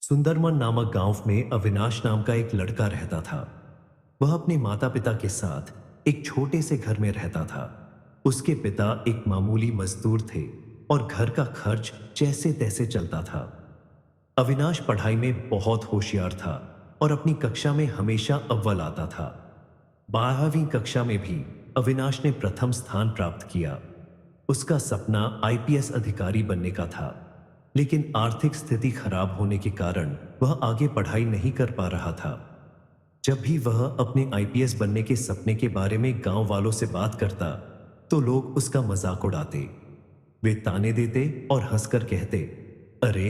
सुंदरमन नामक गांव में अविनाश नाम का एक लड़का रहता था। वह अपने माता पिता के साथ एक छोटे से घर में रहता था। उसके पिता एक मामूली मजदूर थे और घर का खर्च जैसे तैसे चलता था। अविनाश पढ़ाई में बहुत होशियार था और अपनी कक्षा में हमेशा अव्वल आता था। 12वीं कक्षा में भी अविनाश ने प्रथम स्थान प्राप्त किया। उसका सपना आईपीएस अधिकारी बनने का था, लेकिन आर्थिक स्थिति खराब होने के कारण वह आगे पढ़ाई नहीं कर पा रहा था। जब भी वह अपने आईपीएस बनने के सपने के बारे में गांव वालों से बात करता, तो लोग उसका मजाक उड़ाते। वे ताने देते और हंसकर कहते, अरे,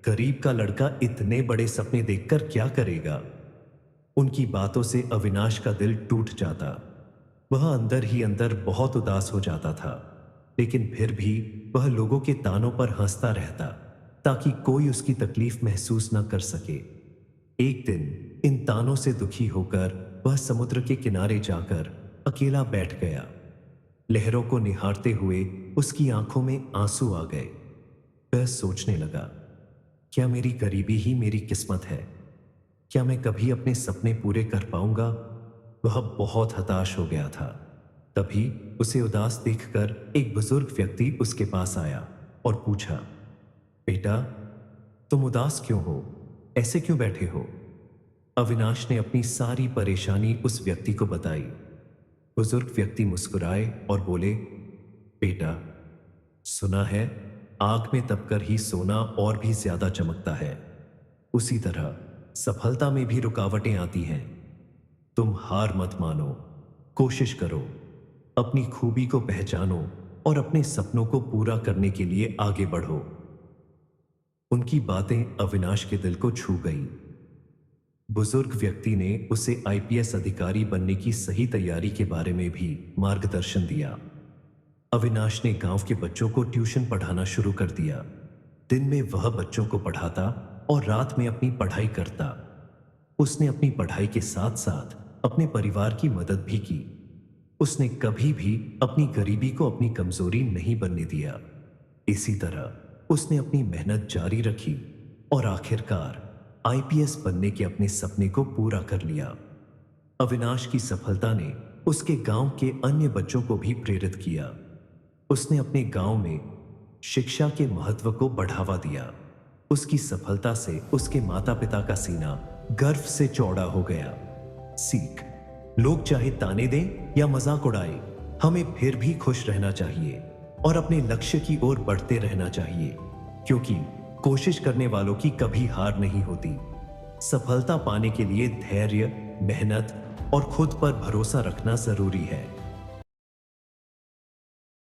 गरीब का लड़का इतने बड़े सपने देखकर क्या करेगा। उनकी बातों से अविनाश का दिल टूट जाता। वह अंदर ही अंदर बहुत उदास हो जाता था, लेकिन फिर भी वह लोगों के तानों पर हंसता रहता ताकि कोई उसकी तकलीफ महसूस न कर सके। एक दिन इन तानों से दुखी होकर वह समुद्र के किनारे जाकर अकेला बैठ गया। लहरों को निहारते हुए उसकी आंखों में आंसू आ गए। वह सोचने लगा, क्या मेरी गरीबी ही मेरी किस्मत है? क्या मैं कभी अपने सपने पूरे कर पाऊंगा? वह बहुत हताश हो गया था। तभी उसे उदास देखकर एक बुजुर्ग व्यक्ति उसके पास आया और पूछा, बेटा, तुम उदास क्यों हो? ऐसे क्यों बैठे हो? अविनाश ने अपनी सारी परेशानी उस व्यक्ति को बताई। बुजुर्ग व्यक्ति मुस्कुराए और बोले, बेटा, सुना है आग में तपकर ही सोना और भी ज्यादा चमकता है। उसी तरह सफलता में भी रुकावटें आती हैं। तुम हार मत मानो, कोशिश करो, अपनी खूबी को पहचानो और अपने सपनों को पूरा करने के लिए आगे बढ़ो। उनकी बातें अविनाश के दिल को छू गई। बुजुर्ग व्यक्ति ने उसे आईपीएस अधिकारी बनने की सही तैयारी के बारे में भी मार्गदर्शन दिया। अविनाश ने गांव के बच्चों को ट्यूशन पढ़ाना शुरू कर दिया। दिन में वह बच्चों को पढ़ाता और रात में अपनी पढ़ाई करता। उसने अपनी पढ़ाई के साथ साथ अपने परिवार की मदद भी की। उसने कभी भी अपनी गरीबी को अपनी कमजोरी नहीं बनने दिया। इसी तरह उसने अपनी मेहनत जारी रखी और आखिरकार आईपीएस बनने के अपने सपने को पूरा कर लिया। अविनाश की सफलता ने उसके गांव के अन्य बच्चों को भी प्रेरित किया। उसने अपने गांव में शिक्षा के महत्व को बढ़ावा दिया। उसकी सफलता से उसके माता पिता का सीना गर्व से चौड़ा हो गया। सीख, लोग चाहे ताने दें या मजाक उड़ाए, हमें फिर भी खुश रहना चाहिए और अपने लक्ष्य की ओर बढ़ते रहना चाहिए, क्योंकि कोशिश करने वालों की कभी हार नहीं होती। सफलता पाने के लिए धैर्य, मेहनत और खुद पर भरोसा रखना जरूरी है।